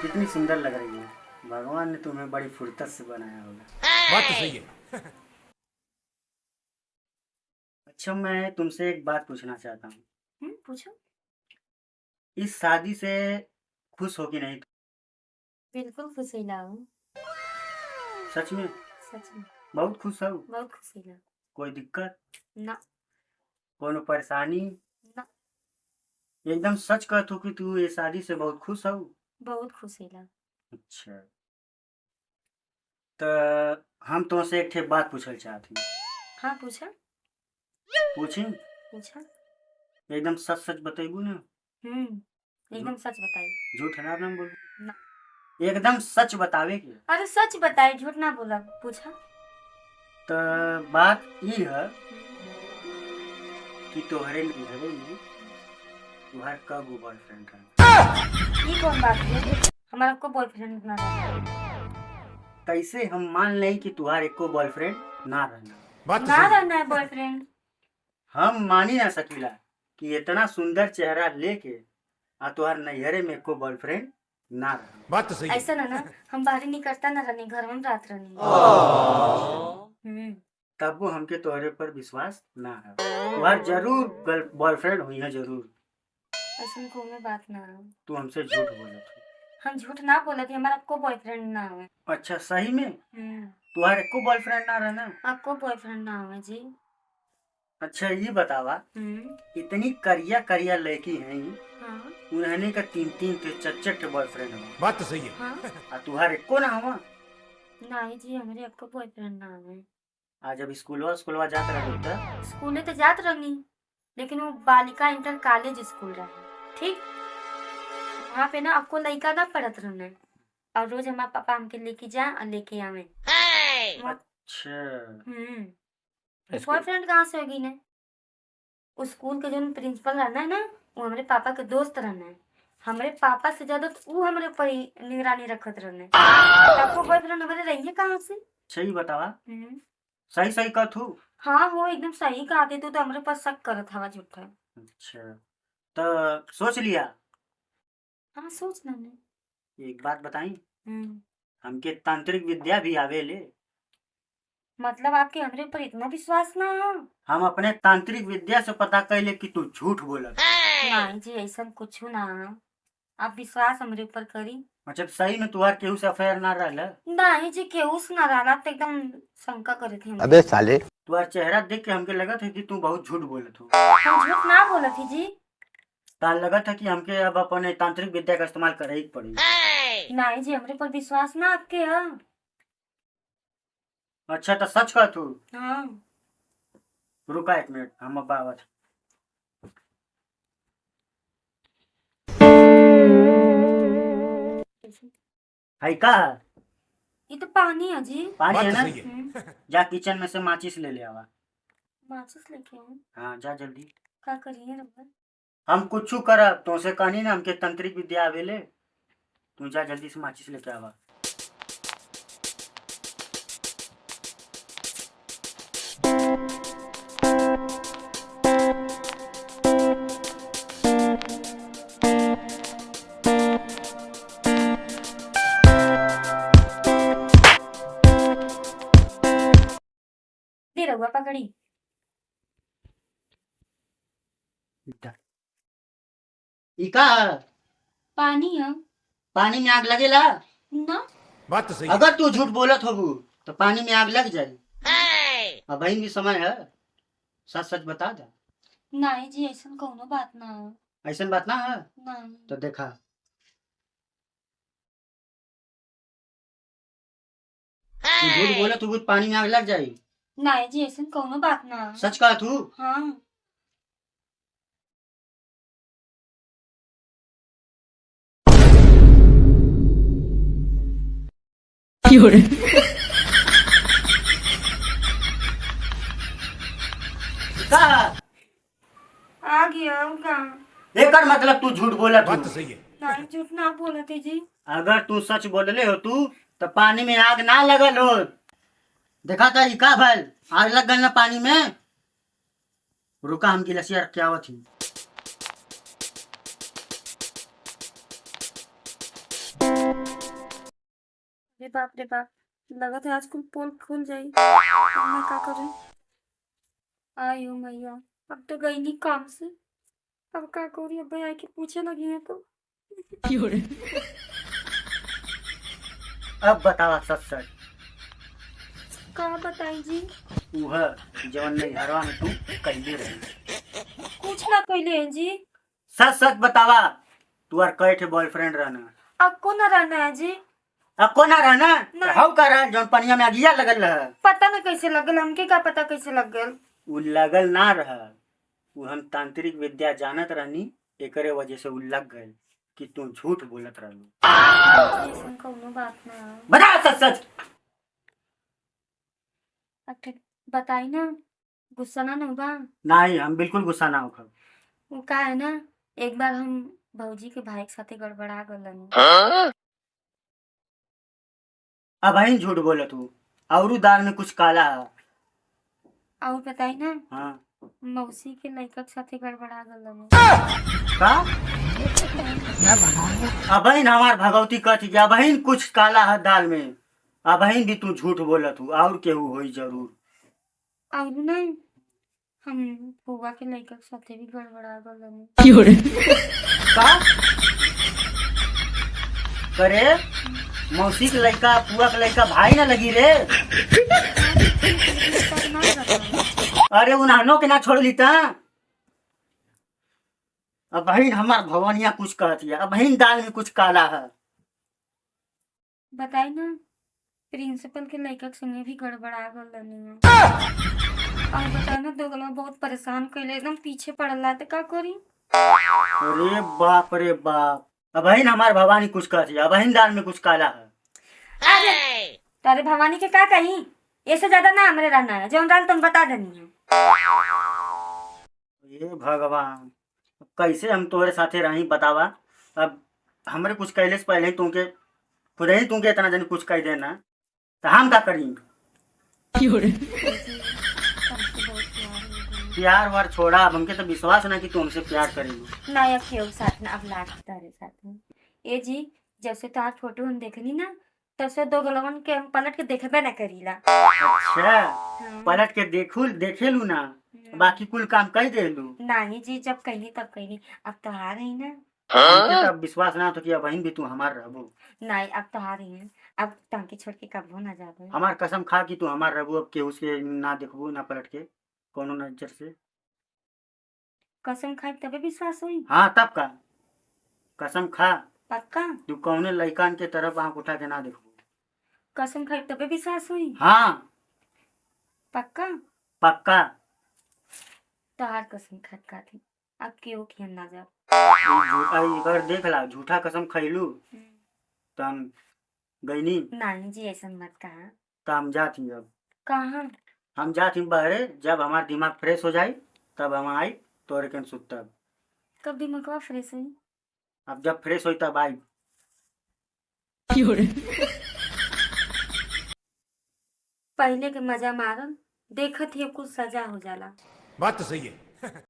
कितनी सुंदर लग रही है। भगवान ने तुम्हें बड़ी फुर्सत से बनाया होगा। बात तो सही है। अच्छा, मैं तुमसे एक बात पूछना चाहता हूँ। पूछो। इस शादी से खुश हो कि नहीं? बिल्कुल खुश लाओ। सच में? सच में बहुत खुश हो? बहुत खुश लाओ। कोई दिक्कत? ना कोनो परेशानी? ना, एकदम सच कहतू कि तू ये शादी से बहुत खुश हो? बहुत खुश लाओ। अच्छा, तो हम तुमसे एक ठे बात पूछल चाहती हूँ। हाँ पूछा। पूछी? पूछा। एकदम सच सच बतेबू ना? एकदम सच बताई। झूठ ना ना बोल। ना। एकदम सच बतावे के। अरे सच बताई, झूठ ना बोला। पूछा। तो बात ये है कि तोहरे घरे में तुम्हार कब बॉयफ्रेंड है? ये कौन बात है? हमारा को बॉयफ्रेंड ना रहा। कैसे हम मान लें कि तुम्हारे को बॉयफ्रेंड ना रहना? बात तो ना सही है। रहना है बॉयफ्रेंड। हम मान ही ना सकीला कि इतना सुंदर चेहरा लेके आ तुहार नैहरे में को बॉयफ्रेंड ना रहना। बात तो सही है। ऐसा ना हम बाहर निकलता ना रहनी, घर में रात रहनी। तब वो हमके तोहरे पर विश्वास ना है। तुहार जरूर बॉयफ्रेंड हुई है, जरूर। ऐसा को में बात ना है। तू हमसे झूठ बोले थी। हम झूठ ना बोले थे, हमारा को बॉयफ्रेंड ना है। अच्छा, सही में तुम्हारे को बॉयफ्रेंड ना रहना? आपको बॉयफ्रेंड ना है जी। अच्छा, ये बतावा, इतनी करिया करिया लड़की है हाँ। उन्होंने का 3-3 थे 4-4 थे बॉयफ्रेंड है। बात तो सही है। हाँ। आ तुहारे को ना हुआ? नहीं जी, हमारे आपको बॉयफ्रेंड ना है। आज जब स्कूलवा जात रहे तो स्कूले तो जात रही, लेकिन वो बालिका इंटर कॉलेज स्कूल रहे, ठीक। वहाँ पे ना आपको लड़का ना पढ़त रहना, और रोज हमारे पापा हमके लेके जा और लेके आवे। अच्छा, बॉयफ्रेंड कहाँ से होगी ने? उस स्कूल के जो प्रिंसिपल रहना है ना, वो हमारे पापा के दोस्त रहना है। हमारे पापा से ज्यादा तो वो हमारे ऊपर ही निगरानी रखत रहने। आपको बॉयफ्रेंड हमारे रही है कहाँ से? सही बतावा। सही सही कहतू। हाँ हो, एकदम सही कहा थे। तू तो हमारे पास शक करत हवा झूठा। अच्छा, तो सोच लिया? हाँ सोच ना। एक बात बताई, हमके तांत्रिक विद्या भी आवेले। मतलब आपके हमरे ऊपर इतना विश्वास ना है? हम अपने तांत्रिक विद्या से पता कैले कि तू झूठ बोलत। नहीं जी, ऐसा कुछ ना। आप विश्वास हमरे ऊपर करी। मतलब सही में तुहार केहू से अफेयर ना रहला? नहीं जी, केहू से ना रहना। तो एकदम शंका करे थे। अबे साले, तुहार चेहरा देख के हमके लगा था कि तू बहुत झूठ बोलत हो। हम झूठ ना बोला थी जी। तान लगा था कि हमके अब अपने तांत्रिक विद्या का इस्तेमाल करे ही पड़ी। नहीं जी, हमरे पर विश्वास ना आपके है। अच्छा, तो सच कह तू। हाँ। रुका 1 मिनट, हम अब आवत। है का? ये तो पानी है जी। पानी बात है तो ना? सही है। जा किचन में से माचिस ले ले आवा। माचिस लेके आऊं? हाँ, जा जल्दी। क्या करिए रब्बर? हम कुछ करब तो से कहनी ना हमके तांत्रिक विद्या आवेले। तू जा जल्दी से माचिस लेके आवा। पकड़ी। ई का पानी है पानी में आग लगेला? ना। बात तो सही है। अगर तू झूठ बोलत होबू तो पानी में आग लग जाई। अब भाई भी समय है, सच सच बता जा। नहीं जी ऐसा कोनो बात ना है। ऐसा बात ना है नहीं। तो देखा तू झूठ बोलत होबू तो पानी में आग लग जाई। नहीं जी ऐसा कोनो बात ना है। सच कहा तू। हाँ। का आ गया होगा। एकर मतलब तू झूठ बोलत बात तो हो। सही है। नहीं झूठ ना बोले थे जी। अगर तू सच बोलले हो तू तो पानी में आग ना लगल हो। देखा था ई का भल आग लग गल ना पानी में। रुका हम गिलसिया रख के आवत ही। रे बाप लगा था आज कुल पोल खुल जाई। अब मैं क्या करूं? आयो मैया अब तो गई नहीं काम से। अब क्या करूं? अब भैया के पूछे लगी है तो। अब बतावा सच सच। का बताई जी? उह जवन नहीं हरवा में तू कइले रही। कुछ ना कहले हैं जी। सच सच बतावा तू और कई ठे बॉयफ्रेंड रहना। अब को ना रहना है जी। अब कोना रहना नहीं। हाउ का रहा जौन पनिया में अगिया लगल रहा। पता ना कैसे लगल, हमके क्या पता कैसे लग गल। उ लगल ना रहा, उ हम तांत्रिक विद्या जानत रहनी, एकरे वजह से उ लग गए कि तू झूठ बोलत रहलू। ऐसा कोनो बात ना है। बता सच सच। अब ठीक बताई ना, गुस्सा ना होगा। नहीं हम बिल्कुल गुस्सा ना होखब। वो का है ना, एक बार हम भौजी के भाई के साथे गड़बड़ा गलन। अब ही झूठ बोलत हूँ और दाल में कुछ काला है। और बताई ना, हाँ मौसी के लड़का के साथे गड़बड़ा गलन। का अबहिन हमार भगवती कहती कि अबहिन कुछ काला है दाल में। अबहिन भी तू झूठ बोलत हूँ और केहू होई जरूर। और नहीं, हम फुआ के लड़का के साथे भी गड़बड़ा गलन। का करे मौसी के लड़का फुआ के लड़का भाई ना लगी रे। अरे उन्हानो के ना छोड़ ली ता। अब बहन हमार भवानिया कुछ कहती है, अब बहन दाल में कुछ काला है। बताई ना, प्रिंसिपल के लड़का के संगे भी गड़बड़ा गलन। और बताई ना, दोगला बहुत परेशान कैले, एकदम पीछे पड़ला तो का करी। अरे बाप रे बाप। अब बहन हमार भवानी कुछ कहती है, अब बहन दाल में कुछ काला है। अरे तारे भवानी के का कही, ऐसे ज्यादा ना हमरे रहना है, जो डाल तुम बता देनी है। ये भगवान कैसे हम तोरे साथे रही बतावा। अब हमरे कुछ कहले से पहले ही तुमके खुद ही तुमके इतना जन कुछ कह देना तो हम क्या करी। प्यार वार छोड़ा, अब हमके तो विश्वास ना कि तू हमसे प्यार करेगी। नायक के साथ ना, अब लाख तारे साथ में। ए जी जब से तार फोटो हम देखनी ना, तब से दो गलवन के हम पलट के देखबे ना करीला। अच्छा हाँ। पलट के देखेलू ना, बाकी कुल काम कर देलू। नहीं जी, जब कहनी तब कहनी, अब तो हार ही ना। हमके तो अब विश्वास ना तो कि अब बहन भी तू हमार रहबू। नहीं अब तो हार ही है, अब टांकी छोड़ के कब ना जाबे। हमार कसम खा कि तू हमार रहबू, अब केहू से ना देखबू ना पलट के कोनो नजर से। कसम खाई तबे विश्वास हुई। हाँ तब का कसम खा, पक्का तू कौने लइकान के तरफ आंख उठा के ना देखबू। कसम खाई तबे विश्वास हुई। हाँ पक्का पक्का। तहार कसम खटका थी, अब क्यों किया ना जा। अगर देख ला झूठा कसम खैलू तो हम गईनी। नहीं जी ऐसा मत कहा। तो हम जाती अब, कहाँ? हम जाती बहरे, जब हमार दिमाग फ्रेश हो जाए तब हम आई तोरे के सुतब। कब दिमाग फ्रेश हुई? अब जब फ्रेश होई तब आई। पहले के मजा मारल, देखत ही कुछ सजा हो जाला। बात तो सही है।